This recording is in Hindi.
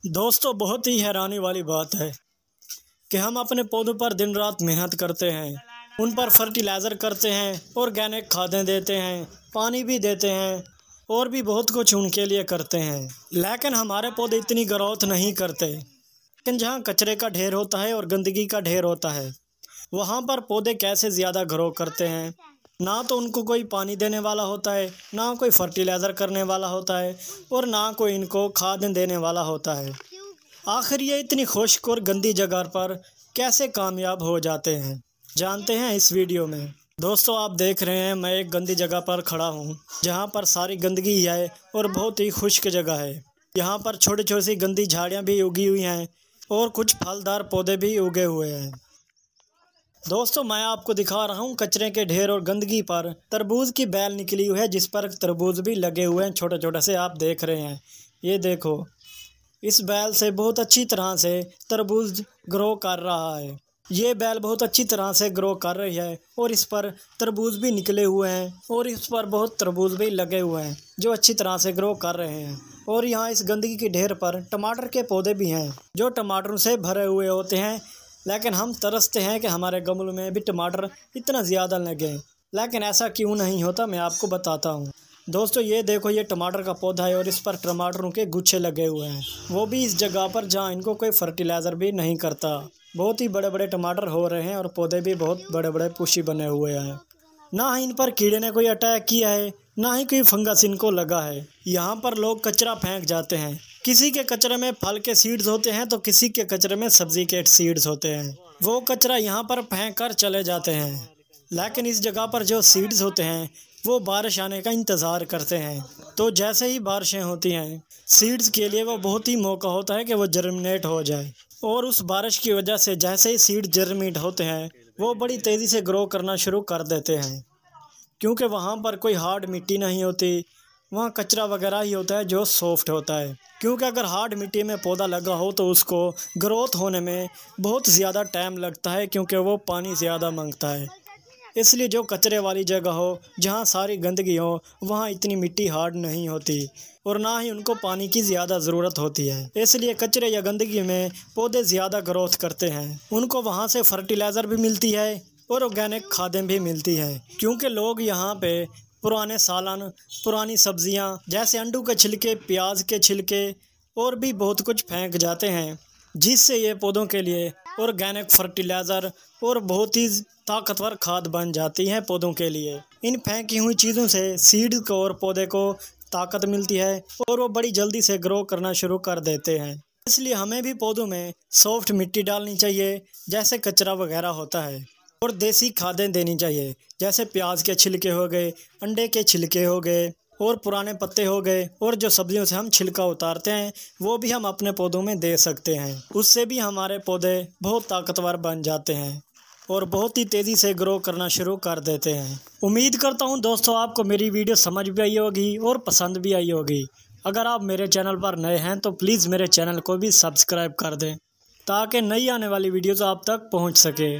दोस्तों, बहुत ही हैरानी वाली बात है कि हम अपने पौधों पर दिन रात मेहनत करते हैं, उन पर फर्टिलाइज़र करते हैं, ऑर्गेनिक खादें देते हैं, पानी भी देते हैं और भी बहुत कुछ उनके लिए करते हैं, लेकिन हमारे पौधे इतनी ग्रोथ नहीं करते। लेकिन जहाँ कचरे का ढेर होता है और गंदगी का ढेर होता है, वहाँ पर पौधे कैसे ज़्यादा ग्रो करते हैं। ना तो उनको कोई पानी देने वाला होता है, ना कोई फर्टिलाइज़र करने वाला होता है और ना कोई इनको खाद देने वाला होता है। आखिर ये इतनी खुश्क और गंदी जगह पर कैसे कामयाब हो जाते हैं, जानते हैं इस वीडियो में। दोस्तों, आप देख रहे हैं मैं एक गंदी जगह पर खड़ा हूँ, जहाँ पर सारी गंदगी ही है और बहुत ही खुश्क जगह है। यहाँ पर छोटी छोटी सी गंदी झाड़ियाँ भी उगी हुई हैं और कुछ फलदार पौधे भी उगे हुए हैं। दोस्तों, मैं आपको दिखा रहा हूँ कचरे के ढेर और गंदगी पर तरबूज की बेल निकली हुई है, जिस पर तरबूज भी लगे हुए हैं छोटे छोटे से। आप देख रहे हैं, ये देखो, इस बेल से बहुत अच्छी तरह से तरबूज ग्रो कर रहा है। ये बेल बहुत अच्छी तरह से ग्रो कर रही है और इस पर तरबूज भी निकले हुए हैं और इस पर बहुत तरबूज भी लगे हुए हैं जो अच्छी तरह से ग्रो कर रहे हैं। और यहाँ इस गंदगी के ढेर पर टमाटर के पौधे भी हैं जो टमाटरों से भरे हुए होते हैं, लेकिन हम तरसते हैं कि हमारे गमलों में भी टमाटर इतना ज़्यादा लगे, लेकिन ऐसा क्यों नहीं होता, मैं आपको बताता हूँ। दोस्तों, ये देखो, ये टमाटर का पौधा है और इस पर टमाटरों के गुच्छे लगे हुए हैं, वो भी इस जगह पर जहाँ इनको कोई फर्टिलाइज़र भी नहीं करता। बहुत ही बड़े बड़े टमाटर हो रहे हैं और पौधे भी बहुत बड़े बड़े पुष्टी बने हुए हैं। ना ही इन पर कीड़े ने कोई अटैक किया है, ना ही कोई फंगस इनको लगा है। यहाँ पर लोग कचरा फेंक जाते हैं, किसी के कचरे में फल के सीड्स होते हैं तो किसी के कचरे में सब्जी के सीड्स होते हैं। वो कचरा यहाँ पर फेंक कर चले जाते हैं, लेकिन इस जगह पर जो सीड्स होते हैं वो बारिश आने का इंतज़ार करते हैं। तो जैसे ही बारिशें होती हैं, सीड्स के लिए वो बहुत ही मौका होता है कि वो जर्मिनेट हो जाए, और उस बारिश की वजह से जैसे ही सीड जर्मिनेट होते हैं वो बड़ी तेज़ी से ग्रो करना शुरू कर देते हैं, क्योंकि वहाँ पर कोई हार्ड मिट्टी नहीं होती, वहाँ कचरा वगैरह ही होता है जो सॉफ्ट होता है। क्योंकि अगर हार्ड मिट्टी में पौधा लगा हो तो उसको ग्रोथ होने में बहुत ज़्यादा टाइम लगता है, क्योंकि वो पानी ज़्यादा मांगता है। इसलिए जो कचरे वाली जगह हो, जहाँ सारी गंदगी हो, वहाँ इतनी मिट्टी हार्ड नहीं होती और ना ही उनको पानी की ज़्यादा ज़रूरत होती है। इसलिए कचरे या गंदगी में पौधे ज़्यादा ग्रोथ करते हैं। उनको वहाँ से फर्टिलाइज़र भी मिलती है और ऑर्गेनिक खादें भी मिलती हैं, क्योंकि लोग यहाँ पे पुराने सालन, पुरानी सब्जियाँ जैसे अंडू के छिलके, प्याज के छिलके और भी बहुत कुछ फेंक जाते हैं, जिससे ये पौधों के लिए ऑर्गेनिक फर्टिलाइज़र और बहुत ही ताकतवर खाद बन जाती हैं पौधों के लिए। इन फेंकी हुई चीज़ों से सीड को और पौधे को ताकत मिलती है और वो बड़ी जल्दी से ग्रो करना शुरू कर देते हैं। इसलिए हमें भी पौधों में सॉफ्ट मिट्टी डालनी चाहिए, जैसे कचरा वगैरह होता है, और देसी खादें देनी चाहिए, जैसे प्याज के छिलके हो गए, अंडे के छिलके हो गए और पुराने पत्ते हो गए, और जो सब्जियों से हम छिलका उतारते हैं वो भी हम अपने पौधों में दे सकते हैं। उससे भी हमारे पौधे बहुत ताकतवर बन जाते हैं और बहुत ही तेज़ी से ग्रो करना शुरू कर देते हैं। उम्मीद करता हूं दोस्तों, आपको मेरी वीडियो समझ भी आई होगी और पसंद भी आई होगी। अगर आप मेरे चैनल पर नए हैं तो प्लीज़ मेरे चैनल को भी सब्सक्राइब कर दें, ताकि नई आने वाली वीडियोज़ आप तक पहुँच सके।